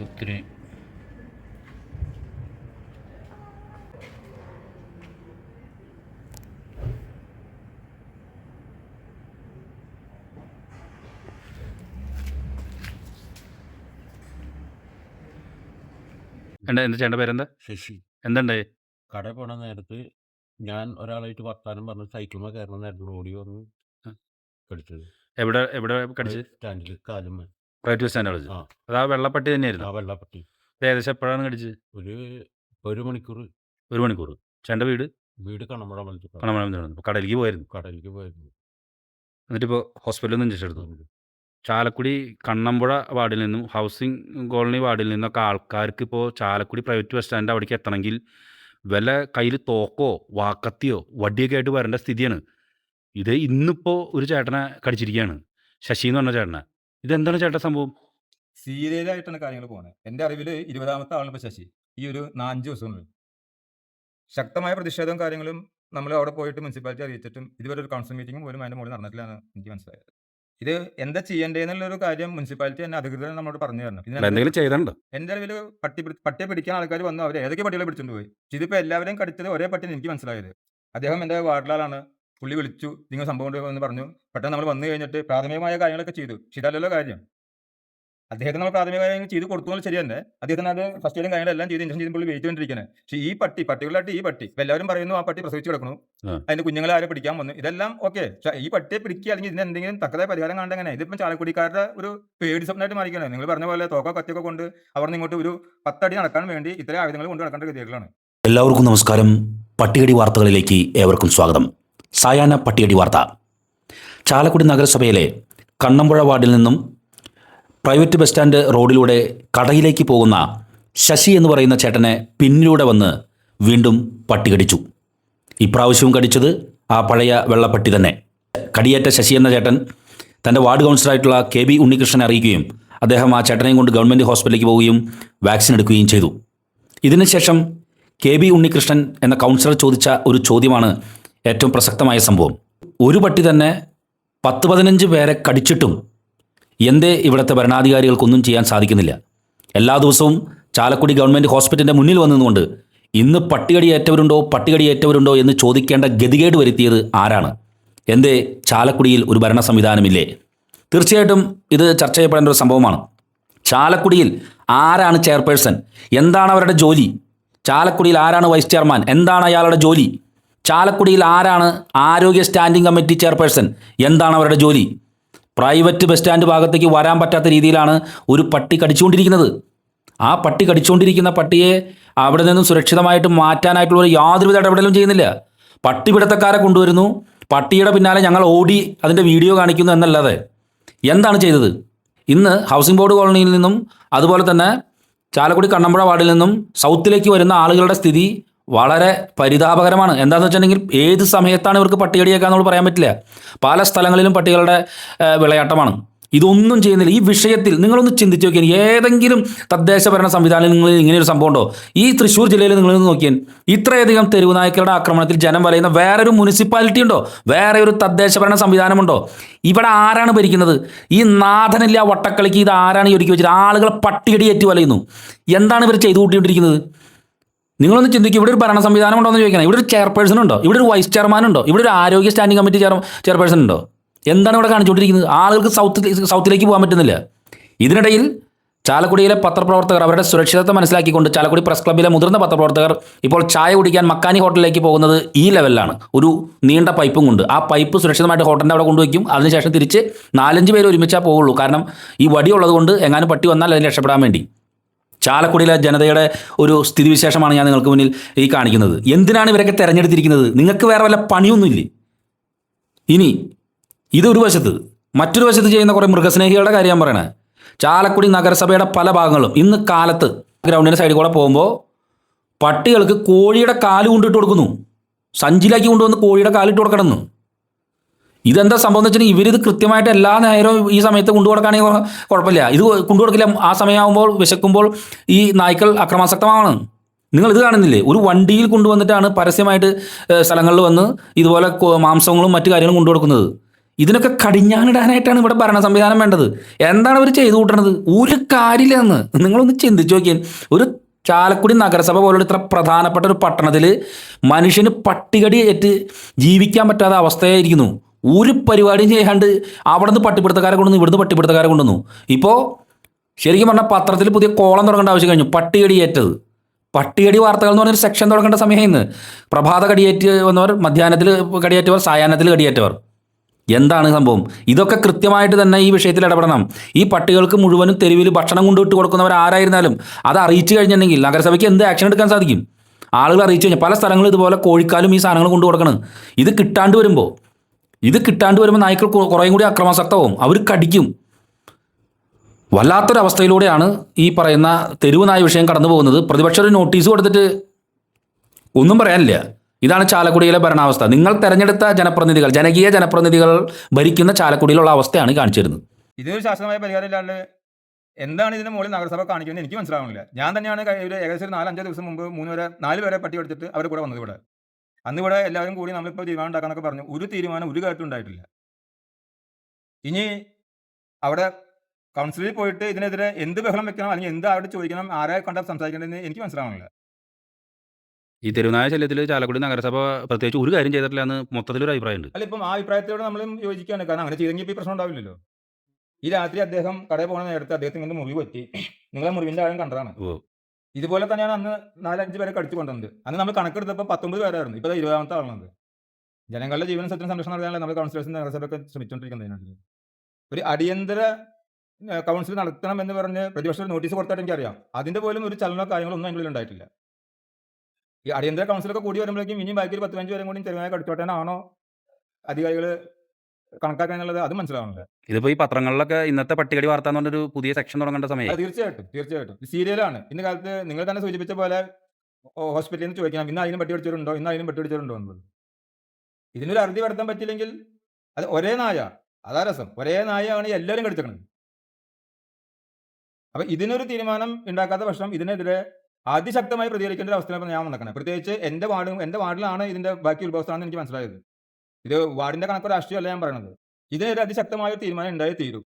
ഒത്തിരി എന്താ ചേട്ടൻ്റെ പേരെന്താ? ശശി എന്തുണ്ടേ? കടയിൽ പോണ നേരത്ത് ഞാൻ ഒരാളായിട്ട് വർത്താനം പറഞ്ഞ് സൈക്കിളിൽ കയറുന്ന നേരത്ത് ഓടി വന്ന് കടിച്ചത്. എവിടെ എവിടെ കടിച്ചത്? സ്റ്റാൻഡിൽ കാലുമ്മ. പ്രൈവറ്റ് ബസ് സ്റ്റാൻഡ് കടിച്ചത്. ആ അത് ആ വെള്ളപ്പട്ടി തന്നെയായിരുന്നു. ആ വെള്ളപ്പട്ടി. ഇത് ഏകദേശം എപ്പോഴാണ് കടിച്ചത്? ഒരു മണിക്കൂർ. 1 മണിക്കൂർ. ചേട്ടൻ്റെ വീട് കണ്ണമ്പുഴ മലത്തിൽ കടമലം കടയിലേക്ക് പോയിരുന്നു. കടലിലേക്ക് പോയിരുന്നു. എന്നിട്ടിപ്പോൾ ഹോസ്പിറ്റലിൽ നിന്ന് ഇഞ്ചക്ഷൻ എടുത്തു. ചാലക്കുടി കണ്ണമ്പുഴ വാർഡിൽ നിന്നും ഹൗസിംഗ് കോളനി വാർഡിൽ നിന്നൊക്കെ ആൾക്കാർക്ക് ഇപ്പോൾ ചാലക്കുടി പ്രൈവറ്റ് ബസ് സ്റ്റാൻഡ് അവിടേക്ക് എത്തണമെങ്കിൽ വല്ല കയ്യിൽ തോക്കോ വാക്കത്തിയോ വടിയൊക്കെ ആയിട്ട് വരേണ്ട സ്ഥിതിയാണ്. ഇത് ഇന്നിപ്പോൾ ഒരു ചേട്ടനെ കടിച്ചിരിക്കുകയാണ്, ശശി എന്ന് പറഞ്ഞ ചേട്ടനെ. ഇതെന്താണ് ചേട്ടാ സംഭവം? സീരിയലായിട്ടാണ് കാര്യങ്ങൾ പോകുന്നത്. എൻ്റെ അറിവിൽ 20ാമത്തെ ആളാണ് ഇപ്പോൾ ശശി. ഈ ഒരു 5 ദിവസങ്ങളിൽ ശക്തമായ പ്രതിഷേധവും കാര്യങ്ങളും നമ്മൾ അവിടെ പോയിട്ട് മുനിസിപ്പാലിറ്റി അറിയിച്ചിട്ടും ഇതുവരെ ഒരു കൗൺസിൽ മീറ്റിംഗ് പോലും അതിൻ്റെ മുകളിൽ നടന്നിട്ടില്ല എന്ന് എനിക്ക് മനസ്സിലായത്. ഇത് എന്താ ചെയ്യേണ്ടതെന്നുള്ളൊരു കാര്യം മുനിസിപ്പാലിറ്റി തന്നെ അധികൃതർ നമ്മളോട് പറഞ്ഞു തരണം. എന്തെങ്കിലും ചെയ്തിട്ടുണ്ടോ? എൻ്റെ അറിവിൽ പട്ടിയെ പിടിക്കാൻ ആൾക്കാർ വന്നു, അവർ ഏതൊക്കെ പട്ടികളെ പിടിച്ചുകൊണ്ട് പോയി. ഇതിപ്പോൾ എല്ലാവരെയും കടിച്ചത് ഒരേ പട്ടിയാണ് എനിക്ക് മനസ്സിലായത്. അദ്ദേഹം എൻ്റെ വാർഡിലാളാണ്. പുള്ളി വിളിച്ചു, നിങ്ങൾ സംഭവം കൊണ്ട് എന്ന് പറഞ്ഞു. പെട്ടെന്ന് നമ്മൾ വന്നു കഴിഞ്ഞിട്ട് പ്രാഥമികമായ കാര്യങ്ങളൊക്കെ ചെയ്തു. ഇതല്ലല്ലോ കാര്യം. അദ്ദേഹത്തിന് നമ്മൾ പ്രാഥമിക കാര്യങ്ങൾ ചെയ്ത് കൊടുത്തു എന്നുള്ള ശരി തന്നെ. അദ്ദേഹത്തിന് അത് ഫസ്റ്റ് എയ്ഡും കാര്യങ്ങളെല്ലാം ചെയ്ത് ഇഞ്ചക്ഷൻ ചെയ്ത് പുള്ളി വെയിറ്റ് കൊണ്ടിരിക്കുന്നത്. പക്ഷേ ഈ പർട്ടിക്കുലറായിട്ട് ഈ പട്ടി ഇപ്പം എല്ലാവരും പറയുന്നു ആ പട്ടി പ്രസവിച്ച് കിടക്കുന്നു, അതിന്റെ കുഞ്ഞുങ്ങളെ ആരെ പിടിക്കാൻ വന്നു, ഇതെല്ലാം ഓക്കെ. പക്ഷേ ഈ പട്ടിയെ പിടിക്കുക അല്ലെങ്കിൽ ഇതിന് എന്തെങ്കിലും തക്കതായ പരിഹാരം കാണേണ്ട. ഇതിപ്പം ചാലക്കുടിക്കാരുടെ ഒരു പേടി സ്വപ്നമായിട്ട് മാറിക്കണം. നിങ്ങൾ പറഞ്ഞ പോലെ തോക്കോ കത്തിയൊക്കെ കൊണ്ട് അവർ ഇങ്ങോട്ട് ഒരു 10 അടി നടക്കാൻ വേണ്ടി ഇത്തരം ആയുധങ്ങൾ കൊണ്ട് നടക്കേണ്ട ഗതികളാണ്. എല്ലാവർക്കും നമസ്കാരം. പട്ടികടി വാർത്തകളിലേക്ക് ഏവർക്കും സ്വാഗതം. സായാഹ്ന പട്ടികടി വാർത്ത. ചാലക്കുടി നഗരസഭയിലെ കണ്ണമ്പുഴ വാർഡിൽ നിന്നും പ്രൈവറ്റ് ബസ് സ്റ്റാൻഡ് റോഡിലൂടെ കടയിലേക്ക് പോകുന്ന ശശി എന്ന് പറയുന്ന ചേട്ടനെ പിന്നിലൂടെ വന്ന് വീണ്ടും പട്ടി കടിച്ചു. ഇപ്രാവശ്യവും കടിച്ചത് ആ പഴയ വെള്ളപ്പട്ടി തന്നെ. കടിയേറ്റ ശശി എന്ന ചേട്ടൻ തൻ്റെ വാർഡ് കൗൺസിലറായിട്ടുള്ള KB ഉണ്ണികൃഷ്ണനെ അറിയിക്കുകയും അദ്ദേഹം ആ ചേട്ടനെയും കൊണ്ട് ഗവൺമെൻറ് ഹോസ്പിറ്റലിലേക്ക് പോവുകയും വാക്സിൻ എടുക്കുകയും ചെയ്തു. ഇതിനുശേഷം KB ഉണ്ണികൃഷ്ണൻ എന്ന കൗൺസിലർ ചോദിച്ച ഒരു ചോദ്യമാണ് ഏറ്റവും പ്രസക്തമായ സംഭവം. ഒരു പട്ടി തന്നെ 10-15 പേരെ കടിച്ചിട്ടും എന്തേ ഇവിടുത്തെ ഭരണാധികാരികൾക്കൊന്നും ചെയ്യാൻ സാധിക്കുന്നില്ല? എല്ലാ ദിവസവും ചാലക്കുടി ഗവൺമെൻറ് ഹോസ്പിറ്റലിൻ്റെ മുന്നിൽ വന്നുകൊണ്ട് ഇന്ന് പട്ടികടിയേറ്റവരുണ്ടോ എന്ന് ചോദിക്കേണ്ട ഗതികേട് വരുത്തിയത് ആരാണ്? എന്തേ ചാലക്കുടിയിൽ ഒരു ഭരണ സംവിധാനമില്ലേ? തീർച്ചയായിട്ടും ഇത് ചർച്ച ചെയ്യപ്പെടേണ്ട ഒരു സംഭവമാണ്. ചാലക്കുടിയിൽ ആരാണ് ചെയർപേഴ്സൺ? എന്താണ് അവരുടെ ജോലി? ചാലക്കുടിയിൽ ആരാണ് വൈസ് ചെയർമാൻ? എന്താണ് അയാളുടെ ജോലി? ചാലക്കുടിയിൽ ആരാണ് ആരോഗ്യ സ്റ്റാൻഡിംഗ് കമ്മിറ്റി ചെയർപേഴ്സൺ? എന്താണ് അവരുടെ ജോലി? പ്രൈവറ്റ് ബസ് സ്റ്റാൻഡ് ഭാഗത്തേക്ക് വരാൻ പറ്റാത്ത രീതിയിലാണ് ഒരു പട്ടി കടിച്ചുകൊണ്ടിരിക്കുന്നത്. ആ പട്ടി കടിച്ചുകൊണ്ടിരിക്കുന്ന പട്ടിയെ അവിടെ നിന്നും സുരക്ഷിതമായിട്ട് മാറ്റാനായിട്ടുള്ള യാതൊരുവിധ ഇടപെടലും ചെയ്യുന്നില്ല. പട്ടിപിടുത്തക്കാരെ കൊണ്ടുവരുന്നു, പട്ടിയുടെ പിന്നാലെ ഞങ്ങൾ ഓടി അതിൻ്റെ വീഡിയോ കാണിക്കുന്നു എന്നല്ലാതെ എന്താണ് ചെയ്തത്? ഇന്ന് ഹൗസിംഗ് ബോർഡ് കോളനിയിൽ നിന്നും അതുപോലെ തന്നെ ചാലക്കുടി കണ്ണമ്പുഴ വാർഡിൽ നിന്നും സൗത്തിലേക്ക് വരുന്ന ആളുകളുടെ സ്ഥിതി വളരെ പരിതാപകരമാണ്. എന്താണെന്ന് വെച്ചിട്ടുണ്ടെങ്കിൽ ഏത് സമയത്താണ് ഇവർക്ക് പട്ടികടിയേക്കാന്ന് പറയാൻ പറ്റില്ല. പല സ്ഥലങ്ങളിലും പട്ടികളുടെ വിളയാട്ടമാണ്. ഇതൊന്നും ചെയ്യുന്നില്ല. ഈ വിഷയത്തിൽ നിങ്ങളൊന്ന് ചിന്തിച്ച് നോക്കിയാൽ ഏതെങ്കിലും തദ്ദേശ ഭരണ സംവിധാനങ്ങളിൽ ഇങ്ങനെയൊരു സംഭവം ഉണ്ടോ? ഈ തൃശ്ശൂർ ജില്ലയിൽ നിങ്ങളൊന്ന് നോക്കിയാൽ ഇത്രയധികം തെരുവ് നായ്ക്കളുടെ ആക്രമണത്തിൽ ജനം വലയുന്ന വേറൊരു മുനിസിപ്പാലിറ്റി ഉണ്ടോ? വേറെ ഒരു തദ്ദേശ ഭരണ സംവിധാനമുണ്ടോ? ഇവിടെ ആരാണ് ഭരിക്കുന്നത്? ഈ നാഥനില്ല വട്ടക്കളിക്ക് ഇത് ആരാണ് ഈ ഒരുക്കി വെച്ചിട്ട് ആളുകളെ പട്ടികടിയേറ്റ് വലയുന്നു? എന്താണ് ഇവർ ചെയ്തു കൂട്ടിക്കൊണ്ടിരിക്കുന്നത്? നിങ്ങളൊന്ന് ചിന്തിക്കും. ഇവിടെ ഒരു ഭരണ സംവിധാനം ഉണ്ടോ എന്ന് ചോദിക്കണം. ഇവിടെ ഒരു ചെയർപേഴ്സൺ ഉണ്ടോ? ഇവിടെ ഒരു വൈസ് ചെയർമാൻ ഉണ്ടോ? ഇവിടെ ഒരു ആരോഗ്യ സ്റ്റാൻഡിംഗ് കമ്മിറ്റി ചെയർപേഴ്സൺ ഉണ്ടോ? എന്താണ് ഇവിടെ കാണിച്ചുകൊണ്ടിരിക്കുന്നത്? ആളുകൾക്ക് സൗത്തിലേക്ക് പോകാൻ പറ്റുന്നില്ല. ഇതിനിടയിൽ ചാലക്കുടിയിലെ പത്രപ്രവർത്തകർ അവരുടെ സുരക്ഷിതത്വം മനസ്സിലാക്കിക്കൊണ്ട് ചാലക്കുടി പ്രസ് ക്ലബ്ബിലെ മുതിർന്ന പത്രപ്രവർത്തകർ ഇപ്പോൾ ചായ കുടിക്കാൻ മക്കാനി ഹോട്ടലിലേക്ക് പോകുന്നത് ഈ ലെവലിലാണ്. ഒരു നീണ്ട പൈപ്പും കൊണ്ട് ആ പൈപ്പ് സുരക്ഷിതമായിട്ട് ഹോട്ടലിൻ്റെ അവിടെ കൊണ്ടുവയ്ക്കും. അതിനുശേഷം തിരിച്ച് 4-5 പേര് ഒരുമിച്ചാൽ പോവുള്ളൂ. കാരണം ഈ വടി ഉള്ളതുകൊണ്ട് എങ്ങാനും പട്ടി വന്നാൽ അതിന് രക്ഷപ്പെടാൻ വേണ്ടി. ചാലക്കുടിയിലെ ജനതയുടെ ഒരു സ്ഥിതിവിശേഷമാണ് ഞാൻ നിങ്ങൾക്ക് മുന്നിൽ ഈ കാണിക്കുന്നത്. എന്തിനാണ് ഇവരൊക്കെ തിരഞ്ഞെടുത്തിരിക്കുന്നത്? നിങ്ങൾക്ക് വേറെ വല്ല പണിയൊന്നുമില്ലേ? ഇനി ഇതൊരു വശത്ത്, മറ്റൊരു വശത്ത് ചെയ്യുന്ന കുറേ മൃഗസ്നേഹികളുടെ കാര്യം ഞാൻ പറയണേ. ചാലക്കുടി നഗരസഭയുടെ പല ഭാഗങ്ങളും ഇന്ന് കാലത്ത് ഗ്രൗണ്ടിൻ്റെ സൈഡിൽ കൂടെ പോകുമ്പോൾ പട്ടികൾക്ക് കോഴിയുടെ കാല് കൊണ്ടിട്ട് കൊടുക്കുന്നു. സഞ്ചിലാക്കി കൊണ്ടുവന്ന് കോഴിയുടെ കാലിട്ട് കൊടുക്കണമെന്ന്. ഇതെന്താ സംഭവം എന്ന് വെച്ചാൽ ഇവരിത് കൃത്യമായിട്ട് എല്ലാ നേരവും ഈ സമയത്ത് കൊണ്ടുകൊടുക്കുകയാണെങ്കിൽ കുഴപ്പമില്ല. ഇത് കൊണ്ടുകൊടുക്കില്ല. ആ സമയമാകുമ്പോൾ വിശക്കുമ്പോൾ ഈ നായ്ക്കൾ അക്രമാസക്തമാണ്. നിങ്ങളിത് കാണുന്നില്ലേ? ഒരു വണ്ടിയിൽ കൊണ്ടുവന്നിട്ടാണ് പരസ്യമായിട്ട് സ്ഥലങ്ങളിൽ വന്ന് ഇതുപോലെ മാംസങ്ങളും മറ്റു കാര്യങ്ങളും കൊണ്ടുകൊടുക്കുന്നത്. ഇതിനൊക്കെ കടിഞ്ഞാണിടാനായിട്ടാണ് ഇവിടെ ഭരണ സംവിധാനം വേണ്ടത്. എന്താണ് അവർ ചെയ്തു കൂട്ടണത്? ഒരു കാര്യമില്ലെന്ന് നിങ്ങളൊന്ന് ചിന്തിച്ചു നോക്കിയാൽ. ഒരു ചാലക്കുടി നഗരസഭ പോലുള്ള ഇത്ര പ്രധാനപ്പെട്ട ഒരു പട്ടണത്തിൽ മനുഷ്യന് പട്ടികടി ഏറ്റ് ജീവിക്കാൻ പറ്റാത്ത അവസ്ഥയായിരിക്കുന്നു. ഒരു പരിപാടിയും ചെയ്യാണ്ട് അവിടെ നിന്ന് പട്ടിപ്പിടുത്തക്കാരെ കൊണ്ടുവന്നു, ഇവിടുന്ന് പട്ടിപ്പിടുത്തക്കാരെ കൊണ്ടുവന്നു. ഇപ്പോൾ ശരിക്കും പറഞ്ഞാൽ പത്രത്തിൽ പുതിയ കോളം തുടങ്ങേണ്ട ആവശ്യം കഴിഞ്ഞു. പട്ടികടി ഏറ്റത്, പട്ടികടി വാർത്തകൾ എന്ന് പറഞ്ഞൊരു സെക്ഷൻ തുടങ്ങേണ്ട സമയം ഇന്ന്. പ്രഭാത കടിയേറ്റ് വന്നവർ, മധ്യാഹ്നത്തിൽ കടിയേറ്റവർ, സായാഹ്നത്തിൽ കടിയേറ്റവർ. എന്താണ് സംഭവം? ഇതൊക്കെ കൃത്യമായിട്ട് തന്നെ ഈ വിഷയത്തിൽ ഇടപെടണം. ഈ പട്ടികൾക്ക് മുഴുവനും തെരുവിൽ ഭക്ഷണം കൊണ്ടുവിട്ട് കൊടുക്കുന്നവർ ആരായിരുന്നാലും അത് അറിയിച്ചു കഴിഞ്ഞിട്ടുണ്ടെങ്കിൽ നഗരസഭയ്ക്ക് എന്ത് ആക്ഷൻ എടുക്കാൻ സാധിക്കും? ആളുകൾ അറിയിച്ചു കഴിഞ്ഞാൽ പല സ്ഥലങ്ങളും ഇതുപോലെ കോഴിക്കാലും ഈ സാധനങ്ങൾ കൊണ്ടു കൊടുക്കണം. ഇത് കിട്ടാണ്ട് വരുമ്പോൾ നായ്ക്കൾ കുറേയും കൂടി അക്രമാസക്തവും, അവർ കടിക്കും. വല്ലാത്തൊരവസ്ഥയിലൂടെയാണ് ഈ പറയുന്ന തെരുവ് നായ വിഷയം കടന്നു പോകുന്നത്. പ്രതിപക്ഷം ഒരു നോട്ടീസ് കൊടുത്തിട്ട് ഒന്നും പറയാനില്ല. ഇതാണ് ചാലക്കുടിയിലെ ഭരണാവസ്ഥ. നിങ്ങൾ തെരഞ്ഞെടുത്ത ജനപ്രതിനിധികൾ, ജനകീയ ജനപ്രതിനിധികൾ ഭരിക്കുന്ന ചാലക്കുടിയിലുള്ള അവസ്ഥയാണ് കാണിച്ചു തരുന്നത്. ഇതിനൊരു ശാസ്ത്രമായ പരിഹാരം ഇല്ലാണ്ട് എന്താണ് ഇതിന് മുകളിൽ നഗരസഭ കാണിക്കുന്നത് എനിക്ക് മനസ്സിലാവുന്നില്ല. ഞാൻ തന്നെയാണ് ഒരു ഏകദേശം 4-5 ദിവസം മുമ്പ് 4 പേരെ പട്ടി എടുത്തിട്ട് അവർ കൂടെ വന്നത് ഇവിടെ. അന്ന് ഇവിടെ എല്ലാവരും കൂടി നമ്മളിപ്പോൾ തീരുമാനം ഉണ്ടാക്കാനൊക്കെ പറഞ്ഞു. ഒരു തീരുമാനം ഒരു കാര്യത്തും ഉണ്ടായിട്ടില്ല. ഇനി അവിടെ കൗൺസിലിൽ പോയിട്ട് ഇതിനെതിരെ എന്ത് ബഹളം വെക്കണം, അല്ലെങ്കിൽ എന്ത് അവിടെ ചോദിക്കണം, ആരെ കണ്ടാൽ സംസാരിക്കേണ്ടതെന്ന് എനിക്ക് മനസ്സിലാവുന്നില്ല. ഈ തെരുവുനായ ശല്യത്തിൽ ചാലക്കുടി നഗരസഭ പ്രത്യേകിച്ച് ഒരു കാര്യം ചെയ്തിട്ടില്ല എന്ന് മൊത്തത്തിലൊരു അഭിപ്രായമുണ്ട്. അല്ല, ഇപ്പം ആ അഭിപ്രായത്തോട് നമ്മളും യോജിക്കുകയാണ്. കാരണം അങ്ങനെ ചെയ്തെങ്കിൽ ഇപ്പോൾ ഈ പ്രശ്നം ഉണ്ടാവില്ലല്ലോ. ഈ രാത്രി അദ്ദേഹം കടയിൽ പോകുന്ന നേരത്തെ അദ്ദേഹത്തിന് ഇങ്ങനെ മുറിവ് പറ്റി. നിങ്ങളെ മുറിവിൻ്റെ ആഴം കണ്ടതാണ്. ഇതുപോലെ തന്നെയാണ് അന്ന് 4-5 പേരെ കടിച്ചു കൊണ്ടുവന്നത്. അന്ന് നമ്മൾ കണക്കെടുത്തപ്പോൾ 19 പേരായിരുന്നു. ഇപ്പോൾ 20ാമത്തെ ആളുണ്ട്. ജനങ്ങളുടെ ജീവനും സ്വത്തിനും സംരക്ഷണം നൽകാനല്ല നമ്മൾ കൗൺസിലേഴ്സും നഗരസഭയൊക്കെ ശ്രമിച്ചുകൊണ്ടിരിക്കുന്നതിനാണ്. ഒരു അടിയന്തര കൗൺസിൽ നടത്തണം എന്ന് പറഞ്ഞ് പ്രതിപക്ഷം നോട്ടീസ് കൊടുത്തായിട്ട് എനിക്കറിയാം. അതിൻ്റെ പോലും ഒരു ചലനോ കാര്യങ്ങളോ ഒന്നും അതിനുള്ളിൽ ഉണ്ടായിട്ടില്ല. ഈ അടിയന്തര കൗൺസിലൊക്കെ കൂടി വരുമ്പോഴേക്കും ഇനിയും ബാക്കി 10-15 പേരും കൂടി ചെറുതായി കടിച്ചോട്ടാനാണോ അധികാരികൾ കണക്കാക്കുക എന്നുള്ളത് അത് മനസ്സിലാവുന്നില്ല. ഇതിപ്പോൾ ഈ പത്രങ്ങളിലൊക്കെ ഇന്നത്തെ പട്ടികടി വാർത്ത എന്ന് പറഞ്ഞൊരു പുതിയ സെക്ഷൻ തുടങ്ങേണ്ട സമയം. തീർച്ചയായിട്ടും സീരിയലാണ്. ഇന്ന് കാലത്ത് നിങ്ങൾ തന്നെ സൂചിപ്പിച്ച പോലെ ഹോസ്പിറ്റലിൽ നിന്ന് ചോദിക്കണം, ഇന്ന് അതിനും പട്ടി പിടിച്ചവരുണ്ടോ, ഇന്ന് അതിനും പട്ടി പിടിച്ചവരുണ്ടോ എന്നത്. ഇതിനൊരു അറുതി വരുത്താൻ പറ്റില്ലെങ്കിൽ അത് ഒരേ നായ, അതാ രസം, ഒരേ നായയാണ് എല്ലാവരും കടിച്ചേക്കണത്. അപ്പം ഇതിനൊരു തീരുമാനം ഉണ്ടാക്കാത്ത പക്ഷം ഇതിനെതിരെ അതിശക്തമായി പ്രതികരിക്കേണ്ട ഒരു അവസ്ഥയിലാണ് ഞാൻ വന്നേക്കണത്. പ്രത്യേകിച്ച് എൻ്റെ വാർഡിലാണ് ഇതിൻ്റെ ബാക്കി ഉത്ഭവസ്ഥാനം എനിക്ക് മനസ്സിലായത്. ഇത് വാർഡിൻ്റെ കണക്കോ രാഷ്ട്രീയമല്ല ഞാൻ പറയുന്നത്. ഇതിനെതിരെ അതിശക്തമായ ഒരു തീരുമാനം ഉണ്ടായി തീരും.